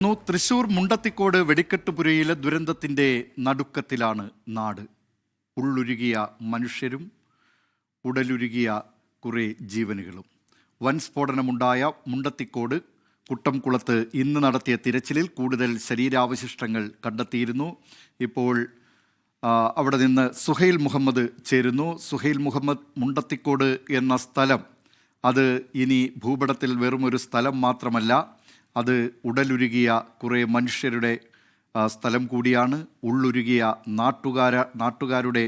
തൃശൂർ മുണ്ടത്തിക്കോട് വെടിക്കെട്ടുപുരയിലെ ദുരന്തത്തിൻ്റെ നടുക്കത്തിലാണ് നാട്. ഉള്ളുരുകിയ മനുഷ്യരും ഉടലുരുകിയ കുറേ ജീവനുകളും. വൻ സ്ഫോടനമുണ്ടായ മുണ്ടത്തിക്കോട് കുട്ടംകുളത്ത് ഇന്ന് നടത്തിയ തിരച്ചിലിൽ കൂടുതൽ ശരീരാവശിഷ്ടങ്ങൾ കണ്ടെത്തിയിരുന്നു. ഇപ്പോൾ അവിടെ നിന്ന് സുഹൈൽ മുഹമ്മദ് ചേരുന്നു. സുഹൈൽ മുഹമ്മദ്, മുണ്ടത്തിക്കോട് എന്ന സ്ഥലം അത് ഇനി ഭൂപടത്തിൽ വെറും ഒരു സ്ഥലം മാത്രമല്ല, അത് ഉടലുരുകിയ കുറേ മനുഷ്യരുടെ സ്ഥലം കൂടിയാണ്. ഉള്ളുരുകിയ നാട്ടുകാരുടെ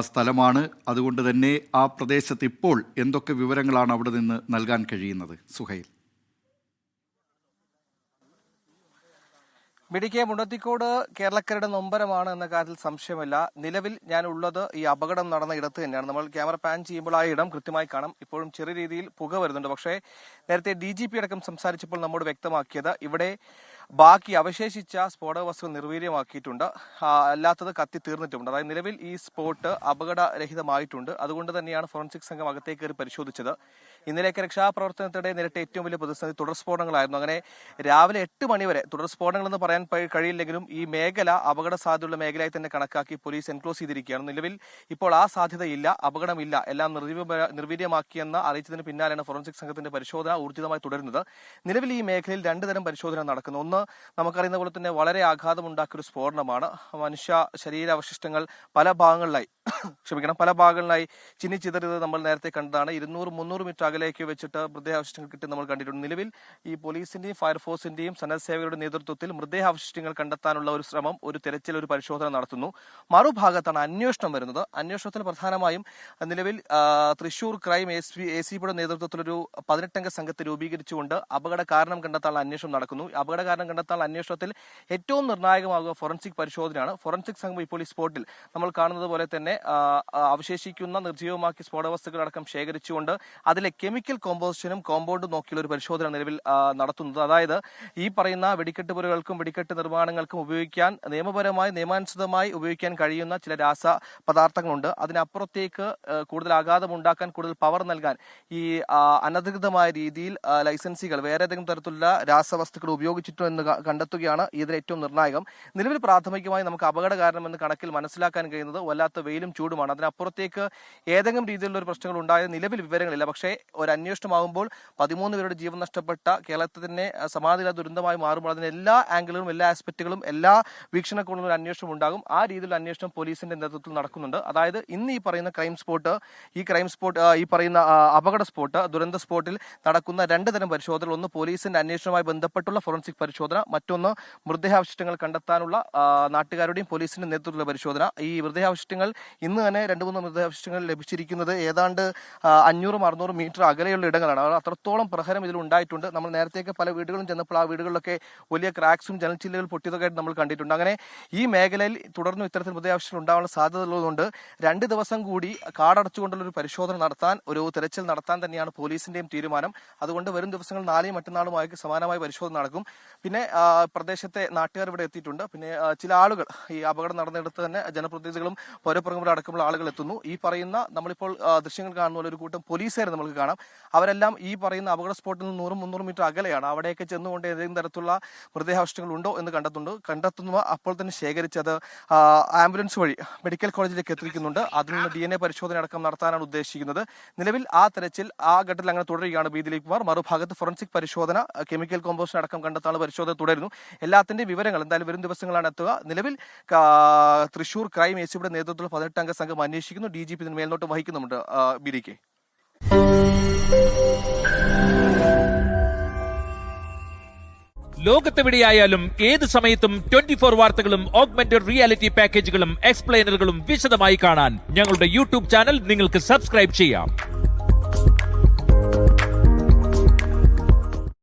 സ്ഥലമാണ്. അതുകൊണ്ട് തന്നെ ആ പ്രദേശത്ത് ഇപ്പോൾ എന്തൊക്കെ വിവരങ്ങളാണ് അവിടെ നിന്ന് നൽകാൻ കഴിയുന്നത്? സുഹൈൽ. മിടിക്കെ, മുണ്ടത്തിക്കോട് കേരളക്കരയുടെ നൊമ്പരമാണ് എന്ന കാര്യത്തിൽ സംശയമില്ല. നിലവിൽ ഞാൻ ഉള്ളത് ഈ അപകടം നടന്ന ഇടത്ത് തന്നെയാണ്. നമ്മൾ ക്യാമറ പാൻ ചെയ്യുമ്പോൾ ആ ഇടം കൃത്യമായി കാണാം. ഇപ്പോഴും ചെറിയ രീതിയിൽ പുക വരുന്നുണ്ട്. പക്ഷേ നേരത്തെ DGP അടക്കം സംസാരിച്ചപ്പോൾ നമ്മോട് വ്യക്തമാക്കിയത് ഇവിടെ ബാക്കി അവശേഷിച്ച സ്ഫോടക വസ്തുക്കൾ നിർവീര്യമാക്കിയിട്ടുണ്ട്, അല്ലാത്തത് കത്തി തീർന്നിട്ടുമുണ്ട്. അതായത് നിലവിൽ ഈ സ്പോട്ട് അപകടരഹിതമായിട്ടുണ്ട്. അതുകൊണ്ട് തന്നെയാണ് ഫോറൻസിക് സംഘം അകത്തേക്ക് കയറി പരിശോധിച്ചത്. ഇന്നലെയൊക്കെ രക്ഷാപ്രവർത്തനത്തിനിടെ നേരിട്ട ഏറ്റവും വലിയ പ്രതിസന്ധി തുടർ സ്ഫോടനങ്ങളായിരുന്നു. അങ്ങനെ രാവിലെ 8 മണി വരെ തുടർ സ്ഫോടനങ്ങൾ എന്ന് പറയാൻ കഴിയില്ലെങ്കിലും ഈ മേഖല അപകട സാധ്യതയുള്ള മേഖലയായി തന്നെ കണക്കാക്കി പോലീസ് എൻക്ലോസ് ചെയ്തിരിക്കുകയാണ്. നിലവിൽ ഇപ്പോൾ ആ സാധ്യതയില്ല, അപകടമില്ല, എല്ലാം നിർവീര്യമാക്കിയെന്ന് അറിയിച്ചതിന് പിന്നാലെയാണ് ഫോറൻസിക് സംഘത്തിന്റെ പരിശോധന ഊർജിതമായി തുടരുന്നത്. നിലവിൽ ഈ മേഖലയിൽ 2 തരം പരിശോധന നടക്കുന്നു. ഒന്ന്, നമുക്കറിയുന്ന പോലെ തന്നെ വളരെ ആഘാതമുണ്ടാക്കിയൊരു സ്ഫോടനമാണ്. മനുഷ്യ ശരീരാവശിഷ്ടങ്ങൾ പല ഭാഗങ്ങളിലായി ചിന്നിച്ചിതറിയത് നമ്മൾ നേരത്തെ കണ്ടതാണ്. 200-300 മീറ്റർ അകലേക്ക് വെച്ചിട്ട് മൃതദേഹാവശിഷ്ടങ്ങൾ കിട്ടി നമ്മൾ കണ്ടിട്ടുണ്ട്. നിലവിൽ ഈ പോലീസിന്റെയും ഫയർഫോഴ്സിന്റെയും സന്നദ്ധ സേവകരുടെ നേതൃത്വത്തിൽ മൃതദേഹാവശിഷ്ടങ്ങൾ കണ്ടെത്താനുള്ള ഒരു ശ്രമം, ഒരു തെരച്ചിൽ, ഒരു പരിശോധന നടത്തുന്നു. മറുഭാഗത്താണ് അന്വേഷണം വരുന്നത്. അന്വേഷണത്തിൽ പ്രധാനമായും നിലവിൽ തൃശൂർ ക്രൈം ACPയുടെ നേതൃത്വത്തിലൊരു 18 അംഗ സംഘത്തെ രൂപീകരിച്ചുകൊണ്ട് അപകട കാരണം കണ്ടെത്താനുള്ള അന്വേഷണം നടക്കുന്നു. അപകട കാരണം കണ്ടെത്താനുള്ള അന്വേഷണത്തിൽ ഏറ്റവും നിർണായകമാകുക ഫോറൻസിക് പരിശോധനയാണ്. ഫോറൻസിക് സംഘം ഇപ്പോൾ ഈ സ്പോട്ടിൽ നമ്മൾ കാണുന്നത് പോലെ തന്നെ അവശേഷിക്കുന്ന നിർജ്ജീവമാക്കിയ സ്ഫോടക വസ്തുക്കളടക്കം ശേഖരിച്ചുകൊണ്ട് അതിലെ കെമിക്കൽ കോമ്പോസിഷനും കോമ്പൗണ്ടും നോക്കിയുള്ള ഒരു പരിശോധന നിലവിൽ നടത്തുന്നത്. അതായത് ഈ പറയുന്ന വെടിക്കെട്ട് പുരകൾക്കും വെടിക്കെട്ട് നിർമ്മാണങ്ങൾക്കും ഉപയോഗിക്കാൻ നിയമാനുസൃതമായി ഉപയോഗിക്കാൻ കഴിയുന്ന ചില രാസ പദാർത്ഥങ്ങളുണ്ട്. അതിനപ്പുറത്തേക്ക് കൂടുതൽ ആഘാതമുണ്ടാക്കാൻ, കൂടുതൽ പവർ നൽകാൻ ഈ അനധികൃതമായ രീതിയിൽ ലൈസൻസികൾ വേറെ ഏതെങ്കിലും തരത്തിലുള്ള രാസവസ്തുക്കൾ ഉപയോഗിച്ചിട്ടോ എന്ന് കണ്ടെത്തുകയാണ് ഇതിൽ ഏറ്റവും നിർണായകം. നിലവിൽ പ്രാഥമികമായി നമുക്ക് അപകട കാരണം എന്ന് കണക്കിൽ മനസ്സിലാക്കാൻ കഴിയുന്നത് വല്ലാത്ത വെയിലും ചൂടുമാണ്. അതിനപ്പുറത്തേക്ക് ഏതെങ്കിലും രീതിയിലുള്ള ഒരു പ്രശ്നങ്ങൾ ഉണ്ടായ നിലവിൽ വിവരങ്ങളില്ല. പക്ഷേ ഒരു അന്വേഷണമാകുമ്പോൾ 13 പേരുടെ ജീവൻ നഷ്ടപ്പെട്ട കേരളത്തിൽ തന്നെ സമാധിയില്ലാത്ത ദുരന്തമായി മാറുമ്പോൾ അതിന് എല്ലാ ആംഗിളുകളും, എല്ലാ ആസ്പെക്റ്റുകളും, എല്ലാ വീക്ഷണക്കോണിലും ഒരു അന്വേഷണം ഉണ്ടാകും. ആ രീതിയിലുള്ള അന്വേഷണം പോലീസിന്റെ നേതൃത്വത്തിൽ നടക്കുന്നുണ്ട്. അതായത് ഇന്ന് ഈ പറയുന്ന ഈ പറയുന്ന അപകട സ്പോട്ട്, ദുരന്ത സ്പോട്ടിൽ നടക്കുന്ന 2 തരം പരിശോധനകൾ. ഒന്ന്, പോലീസിന്റെ അന്വേഷണവുമായി ബന്ധപ്പെട്ടുള്ള ഫോറൻസിക് പരിശോധന. മറ്റൊന്ന്, മൃതദേഹാവശിഷ്ടങ്ങൾ കണ്ടെത്താനുള്ള നാട്ടുകാരുടെയും പോലീസിന്റെ നേതൃത്വത്തിലുള്ള പരിശോധന. ഈ മൃതദേഹാവശിഷ്ടങ്ങൾ ഇന്ന് തന്നെ 2-3 മൃതദേഹാവശിഷ്ടങ്ങൾ ലഭിച്ചിരിക്കുന്നത് ഏതാണ്ട് 500-600 മീറ്റർ അകലെയുള്ള ഇടങ്ങളാണ്. അത്രത്തോളം പ്രഹരം ഇതിൽ ഉണ്ടായിട്ടുണ്ട്. നമ്മൾ നേരത്തെയൊക്കെ പല വീടുകളും ചെന്നപ്പോൾ ആ വീടുകളിലൊക്കെ വലിയ ക്രാക്സും ജനൽച്ചില്ലുകൾ പൊട്ടിയതൊക്കെ നമ്മൾ കണ്ടിട്ടുണ്ട്. അങ്ങനെ ഈ മേഖലയിൽ തുടർന്നും ഇത്തരത്തിൽ മൃതദേഹാവശിഷ്ടങ്ങൾ ഉണ്ടാവാനുള്ള സാധ്യത ഉള്ളതുകൊണ്ട് 2 ദിവസം കൂടി കാടടച്ചുകൊണ്ടുള്ള ഒരു പരിശോധന നടത്താൻ, ഒരു തെരച്ചിൽ നടത്താൻ തന്നെയാണ് പോലീസിന്റെയും തീരുമാനം. അതുകൊണ്ട് വരും ദിവസങ്ങൾ നാളെയും മറ്റന്നാളുമായി സമാനമായ പരിശോധന നടക്കും. പിന്നെ പ്രദേശത്തെ നാട്ടുകാർ ഇവിടെ എത്തിയിട്ടുണ്ട്. പിന്നെ ചില ആളുകൾ ഈ അപകടം നടന്നിടത്ത് തന്നെ ജനപ്രതിനിധികളും പൗരപ്രമുഖരും അടക്കമുള്ള ആളുകൾ എത്തുന്നു. ഈ പറയുന്ന നമ്മളിപ്പോൾ ദൃശ്യങ്ങൾ കാണുന്ന ഒരു കൂട്ടം പോലീസുകാരെ നമുക്ക് കാണാം. അവരെല്ലാം ഈ പറയുന്ന അപകട സ്പോട്ടിൽ നിന്ന് 100-300 മീറ്റർ അകലെയാണ്. അവിടെയൊക്കെ ചെന്നുകൊണ്ട് ഏതെങ്കിലും തരത്തിലുള്ള മൃതദേഹാവശിഷ്ടങ്ങൾ ഉണ്ടോ എന്ന് കണ്ടെത്തുന്നു. അപ്പോൾ തന്നെ ശേഖരിച്ചത് ആംബുലൻസ് വഴി മെഡിക്കൽ കോളേജിലേക്ക് എത്തിക്കുന്നുണ്ട്. അതിൽ നിന്ന് DNA പരിശോധന അടക്കം നടത്താനാണ് ഉദ്ദേശിക്കുന്നത്. നിലവിൽ ആ തെരച്ചിൽ ആ ഘട്ടത്തിൽ അങ്ങനെ തുടരുകയാണ്. ദിലീപ് കുമാർ. മറുഭാഗത്ത് ഫോറൻസിക് പരിശോധന, കെമിക്കൽ കോമ്പോസിഷൻ അടക്കം കണ്ടെത്താനുള്ള പരിശോധന തുടരുന്നു. എല്ലാത്തിന്റെയും വിവരങ്ങൾ എന്തായാലും വരും ദിവസങ്ങളാണ് എത്തുക. നിലവിൽ തൃശൂർ ക്രൈം ACPയുടെ നേതൃത്വത്തിൽ 18 അംഗ സംഘം അന്വേഷിക്കുന്നു. DGP ഇതിന് മേൽനോട്ടം വഹിക്കുന്നുണ്ട്. ബിരിക്കെ, ലോകത്തെവിടെയായാലും ഏത് സമയത്തും 24 വാർത്തകളും ഓഗ്മെന്റഡ് റിയാലിറ്റി പാക്കേജുകളും എക്സ്പ്ലെയിനറുകളും വിശദമായി കാണാൻ ഞങ്ങളുടെ YouTube ചാനൽ നിങ്ങൾക്ക് സബ്സ്ക്രൈബ് ചെയ്യാം.